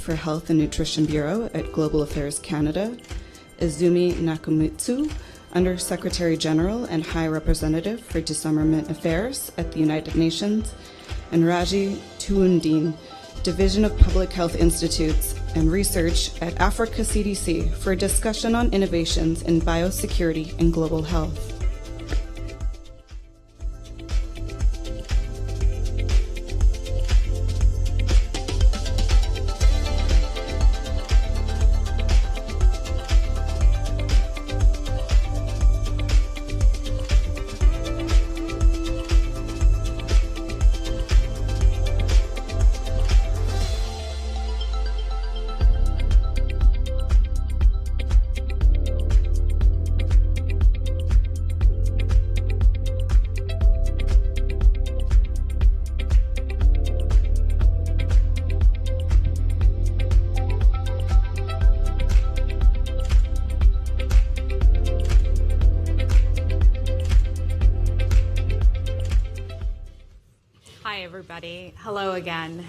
for Health and Nutrition Bureau at Global Affairs Canada, Izumi Nakamitsu, Under-Secretary General and High Representative for Disarmament Affairs at the United Nations, and Raji, Tajudeen, Division of Public Health Institutes and Research at Africa CDC for a discussion on innovations in biosecurity and global health. Everybody. Hello again.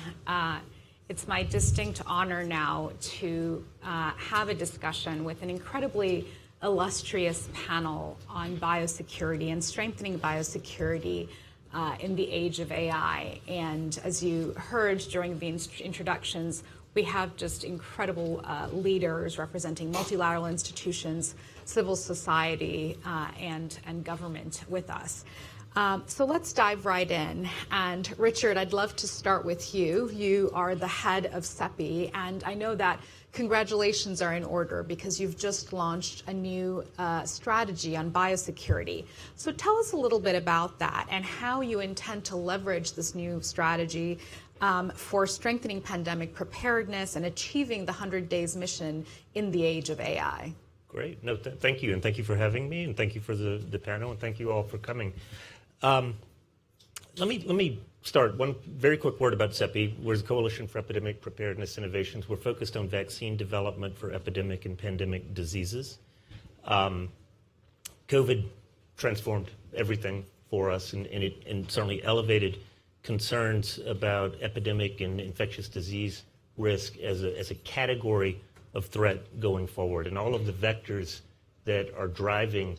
It's my distinct honor now to have a discussion with an incredibly illustrious panel on biosecurity and strengthening biosecurity in the age of AI. And as you heard during the introductions, we have just incredible leaders representing multilateral institutions, civil society, and government with us. So let's dive right in. And Richard, I'd love to start with you. You are the head of CEPI, and I know that congratulations are in order because you've just launched a new strategy on biosecurity. So tell us a little bit about that and how you intend to leverage this new strategy for strengthening pandemic preparedness and achieving the 100 Days mission in the age of AI. Great. No, thank you, and thank you for having me, and thank you for the panel, and thank you all for coming. Let me start. One very quick word about CEPI. We're the Coalition for Epidemic Preparedness Innovations. We're focused on vaccine development for epidemic and pandemic diseases. COVID transformed everything for us, and certainly elevated concerns about epidemic and infectious disease risk as a category of threat going forward. And all of the vectors that are driving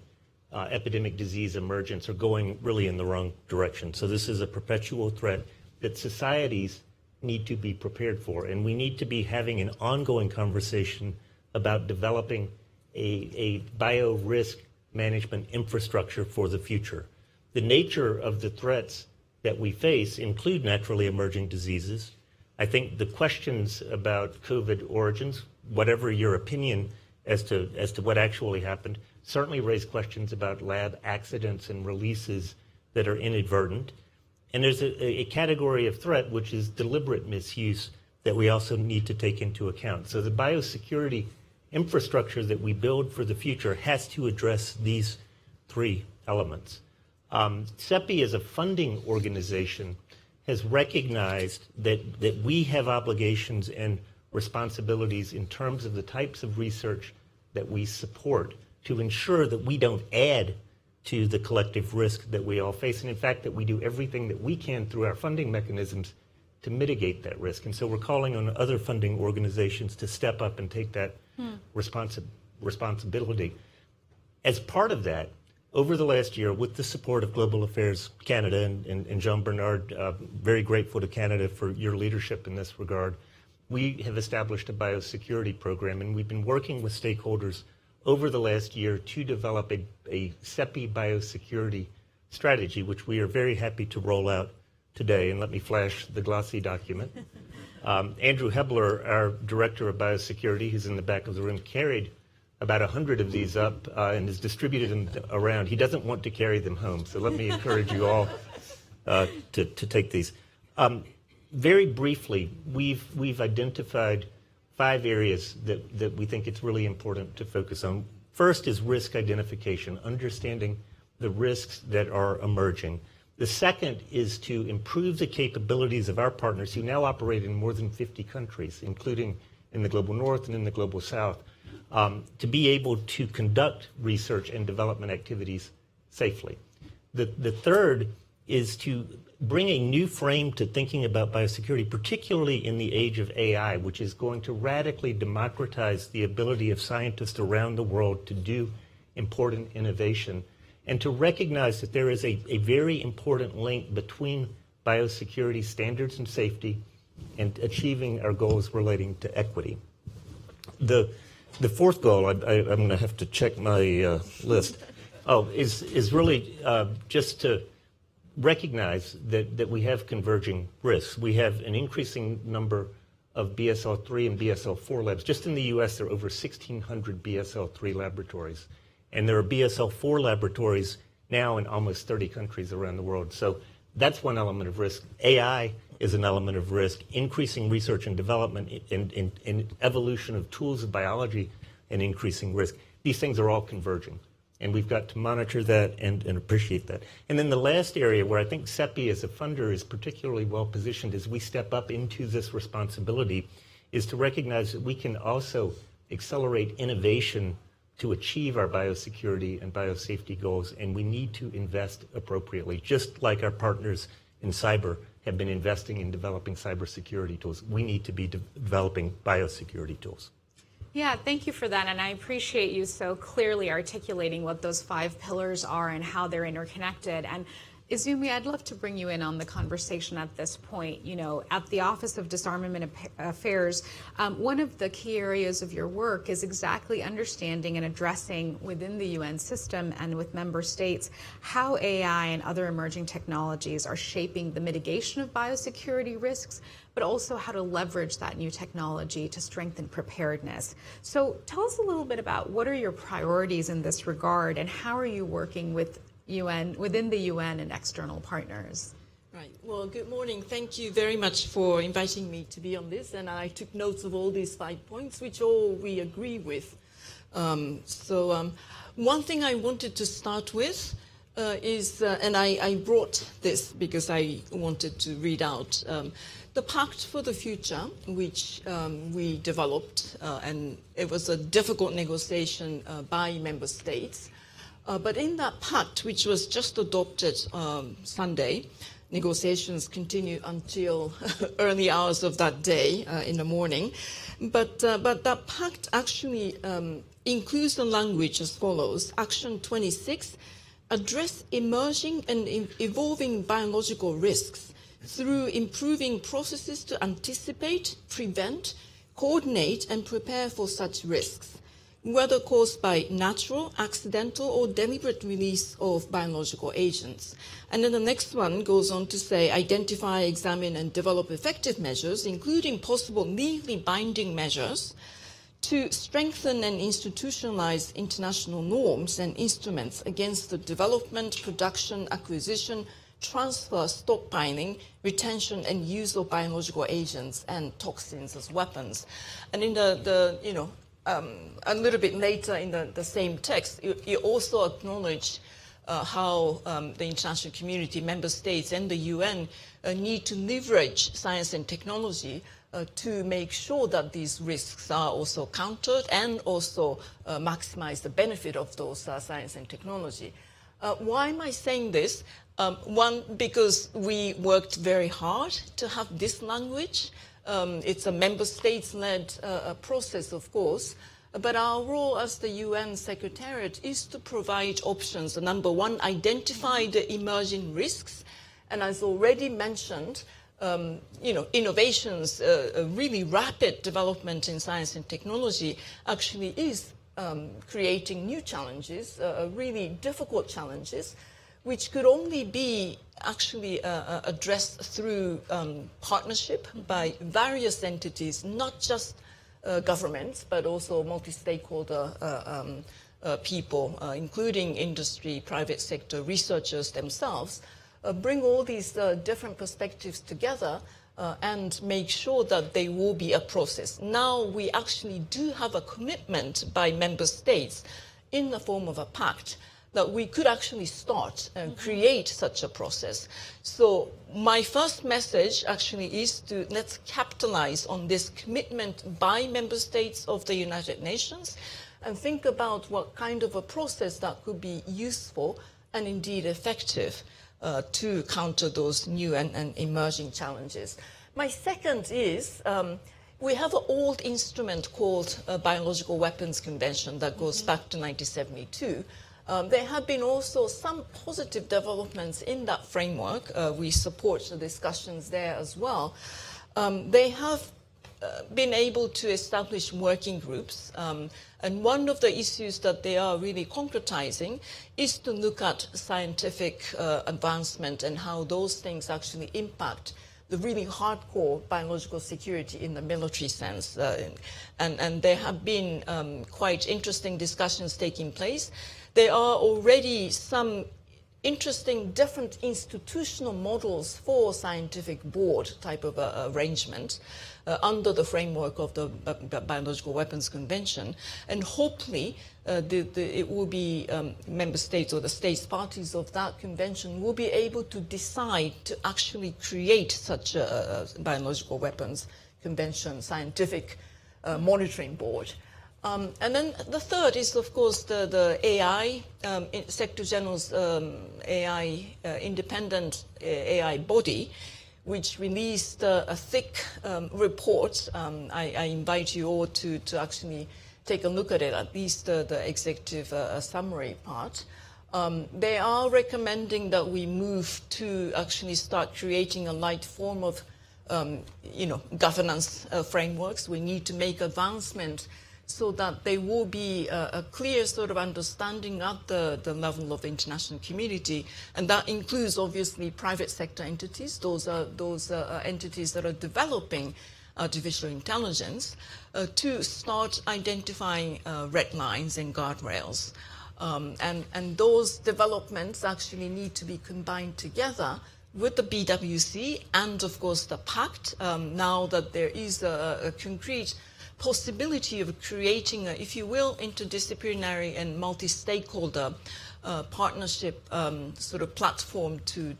epidemic disease emergence are going really in the wrong direction. So this is a perpetual threat that societies need to be prepared for. And we need to be having an ongoing conversation about developing a bio-risk management infrastructure for the future. The nature of the threats that we face include naturally emerging diseases. I think the questions about COVID origins, whatever your opinion as to what actually happened, certainly raise questions about lab accidents and releases that are inadvertent. And there's a category of threat, which is deliberate misuse, that we also need to take into account. So the biosecurity infrastructure that we build for the future has to address these three elements. CEPI, as a funding organization, has recognized that we have obligations and responsibilities in terms of the types of research that we support to ensure that we don't add to the collective risk that we all face, and in fact that we do everything that we can through our funding mechanisms to mitigate that risk. And so we're calling on other funding organizations to step up and take that responsibility. As part of that, over the last year, with the support of Global Affairs Canada and Jean Bernard, very grateful to Canada for your leadership in this regard, we have established a biosecurity program, and we've been working with stakeholders over the last year to develop a CEPI biosecurity strategy, which we are very happy to roll out today. And let me flash the glossy document. Andrew Hebler, our Director of Biosecurity, who's in the back of the room, carried about 100 of these up and has distributed them around. He doesn't want to carry them home, so let me encourage you all to take these. Very briefly, we've identified 5 areas that we think it's really important to focus on. First is risk identification, understanding the risks that are emerging. The second is to improve the capabilities of our partners who now operate in more than 50 countries, including in the global north and in the global south, to be able to conduct research and development activities safely. The third is to bring a new frame to thinking about biosecurity, particularly in the age of AI, which is going to radically democratize the ability of scientists around the world to do important innovation, and to recognize that there is a very important link between biosecurity standards and safety and achieving our goals relating to equity. The fourth goal, I'm going to have to check my list, is really just to recognize that we have converging risks. We have an increasing number of BSL-3 and BSL-4 labs. Just in the US, there are over 1,600 BSL-3 laboratories. And there are BSL-4 laboratories now in almost 30 countries around the world. So that's one element of risk. AI is an element of risk. Increasing research and development and evolution of tools of biology and increasing risk. These things are all converging. And we've got to monitor that and appreciate that. And then the last area where I think CEPI as a funder is particularly well positioned as we step up into this responsibility is to recognize that we can also accelerate innovation to achieve our biosecurity and biosafety goals, and we need to invest appropriately, just like our partners in cyber have been investing in developing cybersecurity tools. We need to be developing biosecurity tools. Yeah, thank you for that, and I appreciate you so clearly articulating what those 5 pillars are and how they're interconnected. And Izumi, I'd love to bring you in on the conversation at this point. You know, at the Office of Disarmament Affairs, one of the key areas of your work is exactly understanding and addressing within the UN system and with member states how AI and other emerging technologies are shaping the mitigation of biosecurity risks, but also how to leverage that new technology to strengthen preparedness. So tell us a little bit about what are your priorities in this regard, and how are you working within the UN and external partners? Right. Well, good morning. Thank you very much for inviting me to be on this. And I took notes of all these 5 points, which all we agree with. One thing I wanted to start with is, and I brought this because I wanted to read out, the Pact for the Future, which we developed, and it was a difficult negotiation by member states. But in that pact, which was just adopted Sunday, negotiations continued until early hours of that day in the morning. But that pact actually includes the language as follows. Action 26, address emerging and evolving biological risks through improving processes to anticipate, prevent, coordinate, and prepare for such risks, whether caused by natural, accidental, or deliberate release of biological agents. And then the next one goes on to say, identify, examine, and develop effective measures, including possible legally binding measures, to strengthen and institutionalize international norms and instruments against the development, production, acquisition, transfer, stockpiling, retention, and use of biological agents and toxins as weapons. And in a little bit later in the same text, you also acknowledge how the international community, member states, and the UN need to leverage science and technology to make sure that these risks are also countered and also maximize the benefit of those science and technology. Why am I saying this? One, because we worked very hard to have this language. It's a member states-led process, of course, but our role as the UN Secretariat is to provide options. Number one, identify the emerging risks, and as already mentioned, innovations, really rapid development in science and technology actually is creating new challenges, really difficult challenges, which could only be actually addressed through partnership by various entities, not just governments, but also multi-stakeholder people, including industry, private sector, researchers themselves, bring all these different perspectives together and make sure that they will be a process. Now we actually do have a commitment by member states in the form of a pact that we could actually start and create such a process. So my first message actually is to let's capitalize on this commitment by member states of the United Nations and think about what kind of a process that could be useful and indeed effective. to counter those new and emerging challenges. My second is we have an old instrument called Biological Weapons Convention that goes back to 1972. There have been also some positive developments in that framework. We support the discussions there as well. They have been able to establish working groups. And one of the issues that they are really concretizing is to look at scientific advancement and how those things actually impact the really hardcore biological security in the military sense. And there have been quite interesting discussions taking place. There are already some interesting different institutional models for scientific board type of arrangement under the framework of the Biological Weapons Convention. And hopefully it will be member states or the states parties of that convention will be able to decide to actually create such a biological weapons convention scientific monitoring board. And then the third is, of course, the AI, Secretary General's AI, independent AI body, which released a thick report. I invite you all to actually take a look at it, at least the executive summary part. They are recommending that we move to actually start creating a light form of governance frameworks. We need to make advancement so that there will be a clear sort of understanding at the level of the international community, and that includes obviously private sector entities. Those are entities that are developing artificial intelligence to start identifying red lines and guardrails. And those developments actually need to be combined together with the BWC and, of course, the Pact, now that there is a concrete possibility of creating a, if you will, interdisciplinary and multi-stakeholder partnership sort of platform to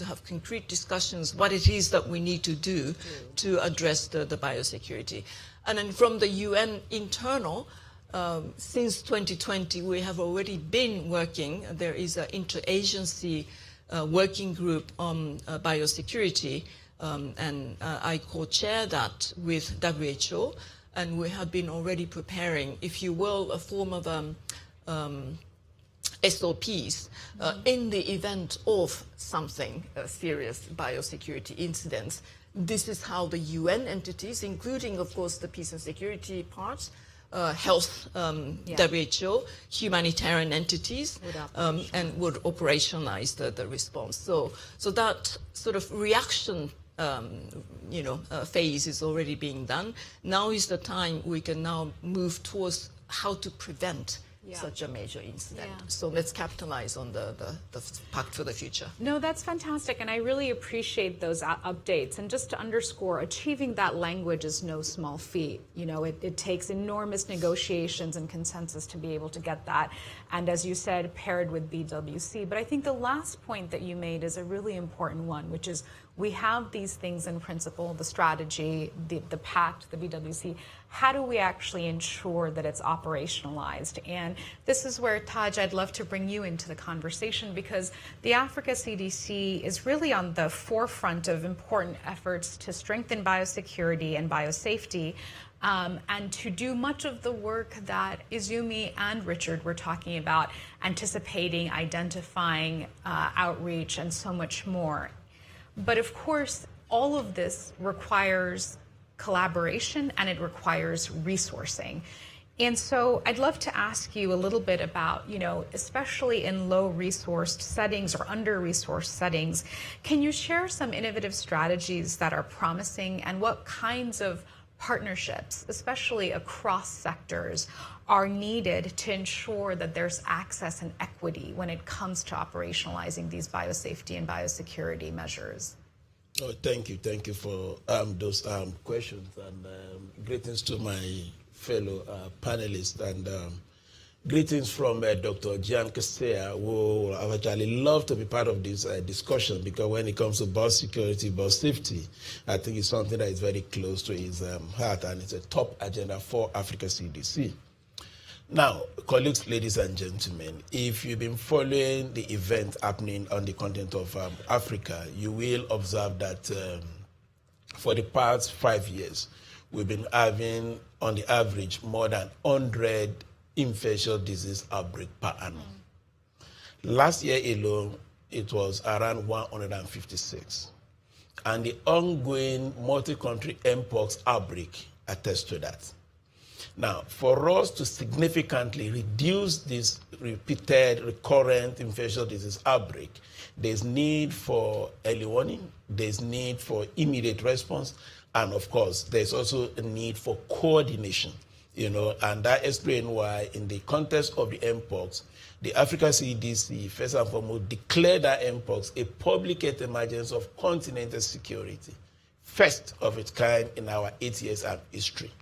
have concrete discussions what it is that we need to do to address the biosecurity. And then from the UN internal, since 2020, we have already been working. There is an interagency working group on biosecurity, and I co-chair that with WHO. And we have been already preparing, if you will, a form of SOPs in the event of something, serious biosecurity incidents. This is how the UN entities, including, of course, the peace and security parts, health, WHO, humanitarian entities, and would operationalize the response. So that sort of reaction phase is already being done. Now is the time we can now move towards how to prevent such a major incident. So let's capitalize on the Pact for the Future. No, that's fantastic, and I really appreciate those updates. And just to underscore, achieving that language is no small feat. It takes enormous negotiations and consensus to be able to get that. And as you said, paired with BWC. But I think the last point that you made is a really important one, which is we have these things in principle, the strategy, the Pact, the BWC. How do we actually ensure that it's operationalized? And this is where, Taj, I'd love to bring you into the conversation, because the Africa CDC is really on the forefront of important efforts to strengthen biosecurity and biosafety, and to do much of the work that Izumi and Richard were talking about, anticipating, identifying, outreach, and so much more. But of course, all of this requires collaboration and it requires resourcing. And so I'd love to ask you a little bit about, especially in low-resourced settings or under-resourced settings, can you share some innovative strategies that are promising, and what kinds of partnerships, especially across sectors, are needed to ensure that there's access and equity when it comes to operationalizing these biosafety and biosecurity measures? Oh, thank you. Thank you for those questions, and greetings to my fellow panelists, and greetings from Dr. Gian Castea, who I would actually love to be part of this discussion, because when it comes to biosecurity, biosafety, I think it's something that is very close to his heart, and it's a top agenda for Africa CDC. Now, colleagues, ladies and gentlemen, if you've been following the event happening on the continent of Africa, you will observe that for the past 5 years, we've been having, on the average, more than 100 infectious disease outbreaks per annum. Last year alone, it was around 156. And the ongoing multi-country mpox outbreak attests to that. Now, for us to significantly reduce this repeated, recurrent infectious disease outbreak, there's need for early warning, there's need for immediate response, and of course, there's also a need for coordination, and that explains why in the context of the mpox, the Africa CDC, first and foremost, declared that mpox a public health emergency of continental security, first of its kind in our 8 years of history.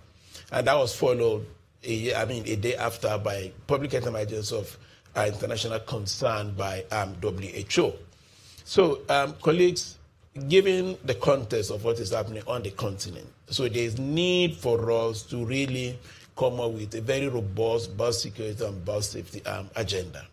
And that was followed, a day after by public health emergency of international concern by WHO. So, colleagues, given the context of what is happening on the continent, so there's need for us to really come up with a very robust biosecurity and biosafety agenda,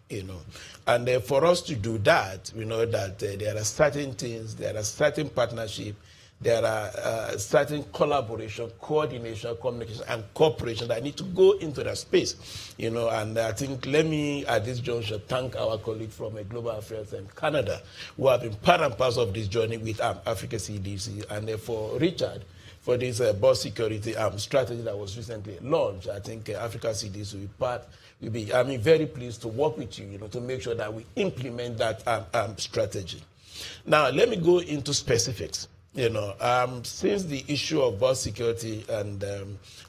And for us to do that, we know that there are certain things, there are certain partnerships, there are certain collaboration, coordination, communication, and cooperation that need to go into that space, And I think, let me, at this juncture, thank our colleague from Global Affairs in Canada, who have been part and parcel of this journey with Africa CDC, and for Richard, for this biosecurity strategy that was recently launched. I think Africa CDC will be very pleased to work with you, to make sure that we implement that strategy. Now, let me go into specifics. Since the issue of biosecurity and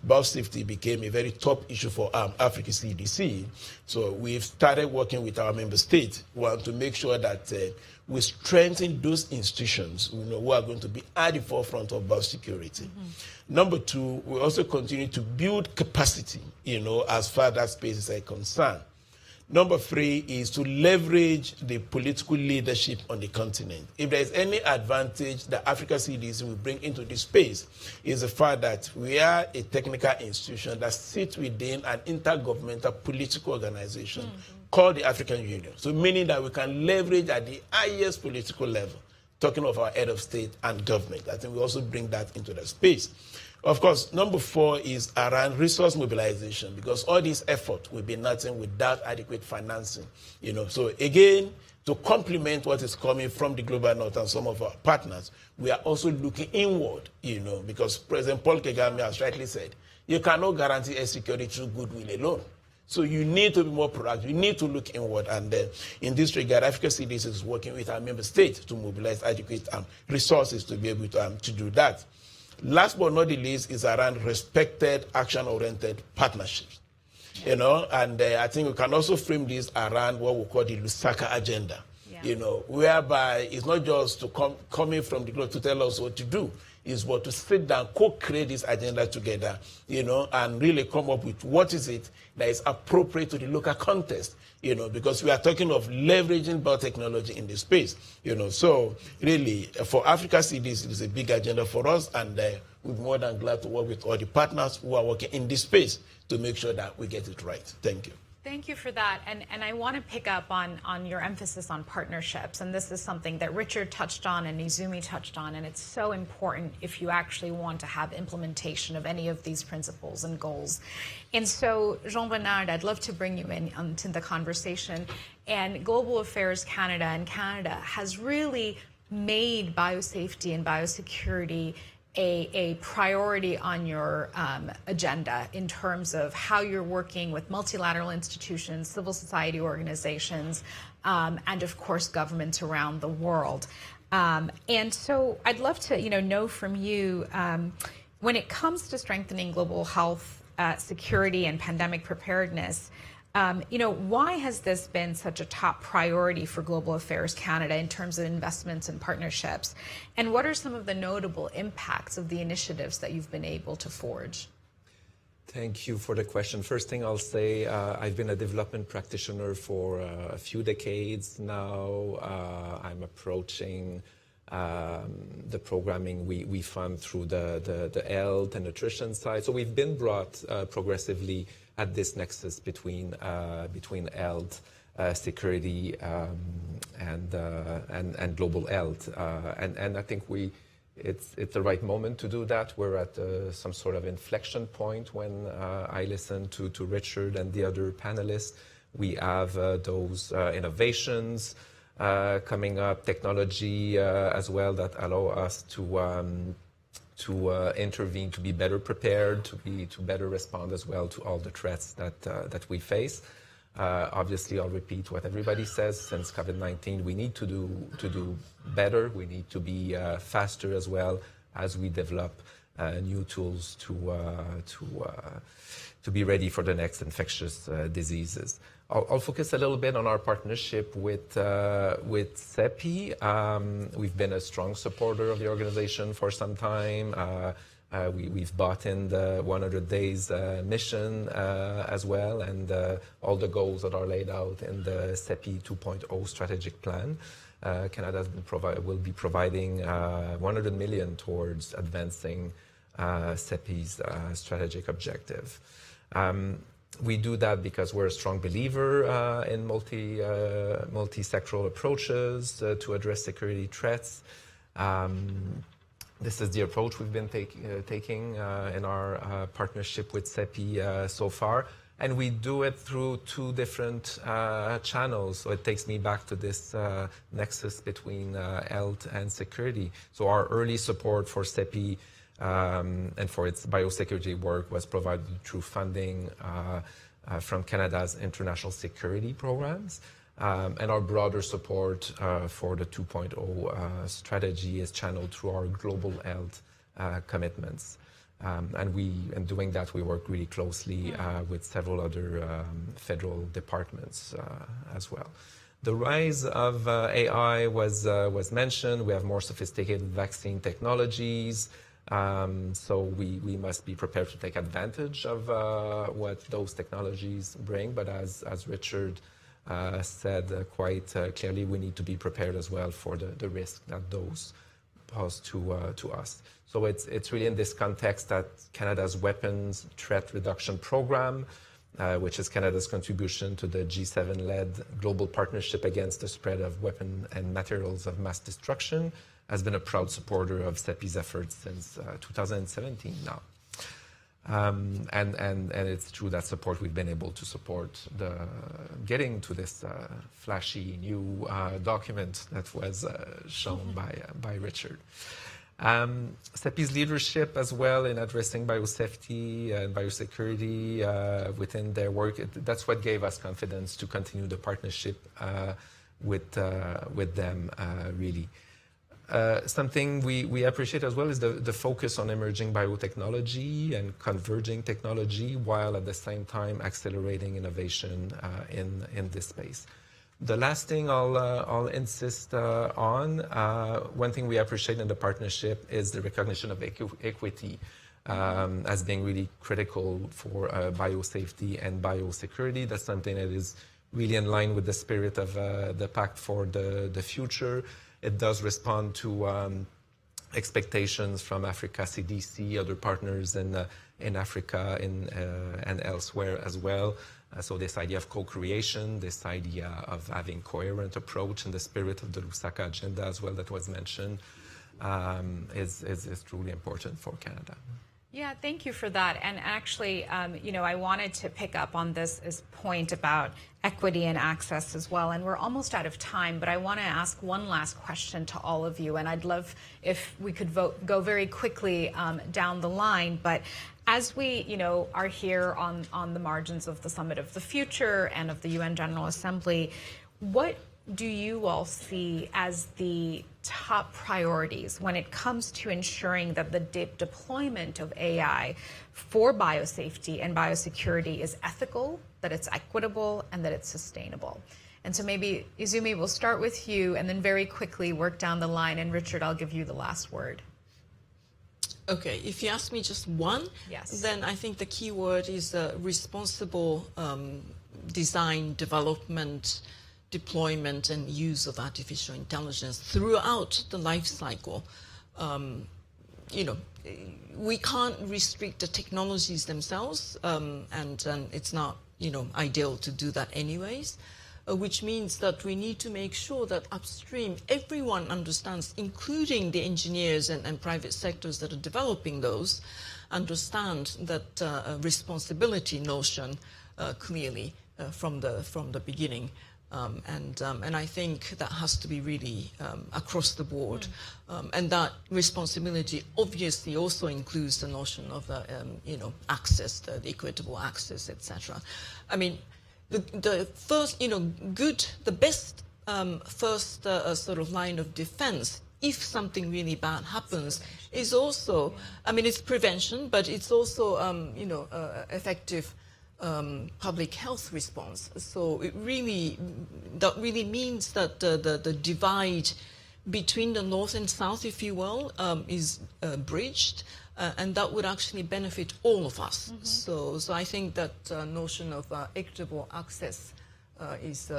biosafety became a very top issue for Africa CDC, so we've started working with our member states. We want to make sure that we strengthen those institutions who are going to be at the forefront of biosecurity. Mm-hmm. Number two, we also continue to build capacity, as far as that space is concerned. Number three is to leverage the political leadership on the continent. If there is any advantage that Africa CDC will bring into this space, is the fact that we are a technical institution that sits within an intergovernmental political organization called the African Union. So meaning that we can leverage at the highest political level, talking of our head of state and government. I think we also bring that into the space. Of course, number four is around resource mobilization, because all this effort will be nothing without adequate financing. So again, to complement what is coming from the global north and some of our partners, we are also looking inward, because President Paul Kagame has rightly said, you cannot guarantee air security through goodwill alone. So you need to be more proactive. You need to look inward. And in this regard, Africa CDC is working with our member states to mobilize adequate resources to be able to do that. Last but not the least is around respected, action-oriented partnerships. And I think we can also frame this around what we call the Lusaka agenda. Yeah. Whereby it's not just to coming from the globe to tell us what to do, is what to sit down, co-create this agenda together, and really come up with what is it that is appropriate to the local context, because we are talking of leveraging biotechnology in this space, So really, for Africa CDC, it is a big agenda for us, and we're more than glad to work with all the partners who are working in this space to make sure that we get it right. Thank you. Thank you for that. And I want to pick up on your emphasis on partnerships. And this is something that Richard touched on and Izumi touched on. And it's so important if you actually want to have implementation of any of these principles and goals. And so, Jean-Bernard, I'd love to bring you into the conversation. And Global Affairs Canada has really made biosafety and biosecurity a priority on your agenda in terms of how you're working with multilateral institutions, civil society organizations, and of course governments around the world. And so I'd love to know from you, when it comes to strengthening global health, security, and pandemic preparedness, why has this been such a top priority for Global Affairs Canada in terms of investments and partnerships? And what are some of the notable impacts of the initiatives that you've been able to forge? Thank you for the question. First thing I'll say, I've been a development practitioner for a few decades now. I'm approaching the programming we fund through the health and nutrition side. So we've been brought progressively at this nexus between health, security, and global health. And I think it's the right moment to do that. We're at some sort of inflection point when I listen to Richard and the other panelists. We have those innovations coming up, technology as well, that allow us to intervene, to be better prepared, to better respond as well to all the threats that we face. Obviously, I'll repeat what everybody says. Since COVID-19, we need to do better. We need to be faster as well as we develop new tools to be ready for the next infectious diseases. I'll focus a little bit on our partnership with CEPI. We've been a strong supporter of the organization for some time. We've bought in the 100 days mission as well, and all the goals that are laid out in the CEPI 2.0 strategic plan. Canada will be providing 100 million towards advancing CEPI's strategic objective. We do that because we're a strong believer in multi-sectoral approaches to address security threats. This is the approach we've been taking in our partnership with CEPI so far. And we do it through two different channels. So it takes me back to this nexus between health and security. So our early support for CEPI and for its biosecurity work was provided through funding from Canada's international security programs. And our broader support for the 2.0 strategy is channeled through our global health commitments. And in doing that, we work really closely with several other federal departments as well. The rise of AI was mentioned. We have more sophisticated vaccine technologies. So we must be prepared to take advantage of what those technologies bring. But as Richard said quite clearly, we need to be prepared as well for the risk that those pose to us. So it's really in this context that Canada's Weapons Threat Reduction Program, which is Canada's contribution to the G7-led global partnership against the spread of weapons and materials of mass destruction, has been a proud supporter of CEPI's efforts since 2017 now. And it's through that support we've been able to support getting to this flashy new document that was shown by Richard. CEPI's leadership as well in addressing biosafety and biosecurity within their work, that's what gave us confidence to continue the partnership with them really. Something we appreciate as well is the focus on emerging biotechnology and converging technology, while at the same time accelerating innovation in this space. The last thing I'll insist on, one thing we appreciate in the partnership is the recognition of equity as being really critical for biosafety and biosecurity. That's something that is really in line with the spirit of the Pact for the Future. It does respond to expectations from Africa CDC, other partners in Africa and elsewhere as well. So this idea of co-creation, this idea of having coherent approach in the spirit of the Lusaka agenda as well that was mentioned is truly important for Canada. Yeah, thank you for that. And actually, I wanted to pick up on this point about equity and access as well. And we're almost out of time, but I want to ask one last question to all of you. And I'd love if we could go very quickly down the line. But as we, are here on the margins of the Summit of the Future and of the UN General Assembly, what do you all see as the top priorities when it comes to ensuring that the deployment of AI for biosafety and biosecurity is ethical, that it's equitable, and that it's sustainable? And so maybe, Izumi, we'll start with you and then very quickly work down the line. And Richard, I'll give you the last word. Okay, if you ask me just one, yes, then I think the key word is responsible design, development, deployment and use of artificial intelligence throughout the life cycle. we can't restrict the technologies themselves, and it's not, ideal to do that anyways. Which means that we need to make sure that upstream everyone understands, including the engineers and private sectors that are developing those, understand that responsibility notion clearly from the beginning. And I think that has to be really across the board. And that responsibility obviously also includes the notion of access, the equitable access, etc. I mean, the first, the best first sort of line of defense, if something really bad happens, is also, I mean, it's prevention, but it's also, effective public health response. So that really means that the divide between the north and south, if you will, is bridged. And that would actually benefit all of us. So I think that notion of equitable access is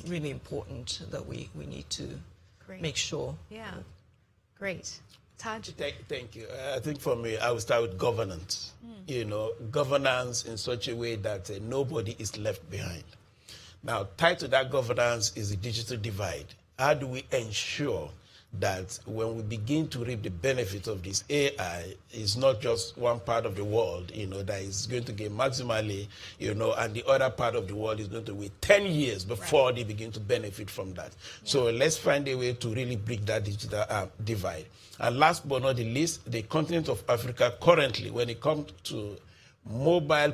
really important, that we need to make sure. Yeah, great. Taj? Thank you. I think for me, I would start with governance. Governance in such a way that nobody is left behind. Now, tied to that governance is the digital divide. How do we ensure that when we begin to reap the benefit of this AI, it's not just one part of the world, that is going to gain maximally, and the other part of the world is going to wait 10 years before they begin to benefit from that. Yeah. So let's find a way to really break that digital divide. And last but not the least, the continent of Africa currently, when it comes to mobile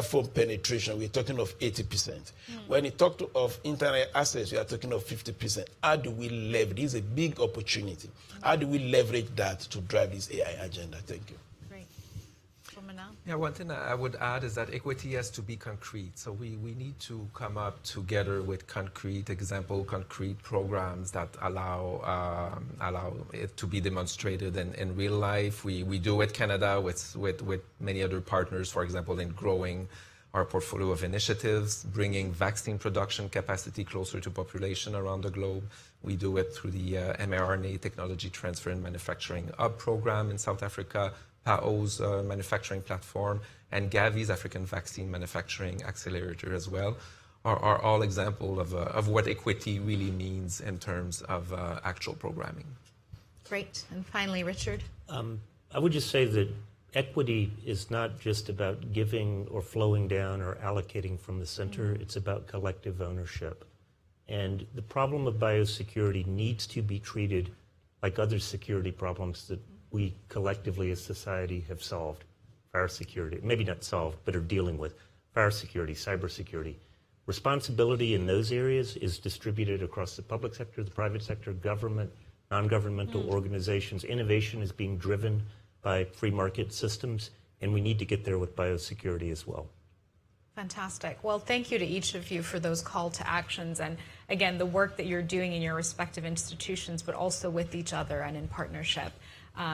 phone penetration, we're talking of 80%. When you talk of internet access, we are talking of 50%. How do we leverage? This is a big opportunity. How do we leverage that to drive this AI agenda? Thank you. Great. Yeah, one thing I would add is that equity has to be concrete. So we need to come up together with concrete programs that allow it to be demonstrated in real life. We do with Canada with many other partners, for example, in growing our portfolio of initiatives, bringing vaccine production capacity closer to population around the globe. We do it through the mRNA Technology Transfer and Manufacturing Hub program in South Africa, PAO's manufacturing platform, and Gavi's African Vaccine Manufacturing Accelerator as well, are all examples of what equity really means in terms of actual programming. Great. And finally, Richard? I would just say that equity is not just about giving or flowing down or allocating from the center. It's about collective ownership. And the problem of biosecurity needs to be treated like other security problems that we collectively as society have solved. Fire security, maybe not solved, but are dealing with. Fire security, cybersecurity. Responsibility in those areas is distributed across the public sector, the private sector, government, non-governmental organizations. Innovation is being driven by free market systems, and we need to get there with biosecurity as well. Fantastic. Well, thank you to each of you for those call to actions and, again, the work that you're doing in your respective institutions, but also with each other and in partnership.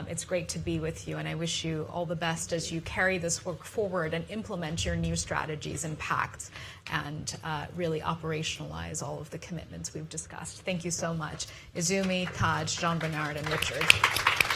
It's great to be with you, and I wish you all the best as you carry this work forward and implement your new strategies and pacts and really operationalize all of the commitments we've discussed. Thank you so much. Izumi, Taj, Jean-Bernard, and Richard.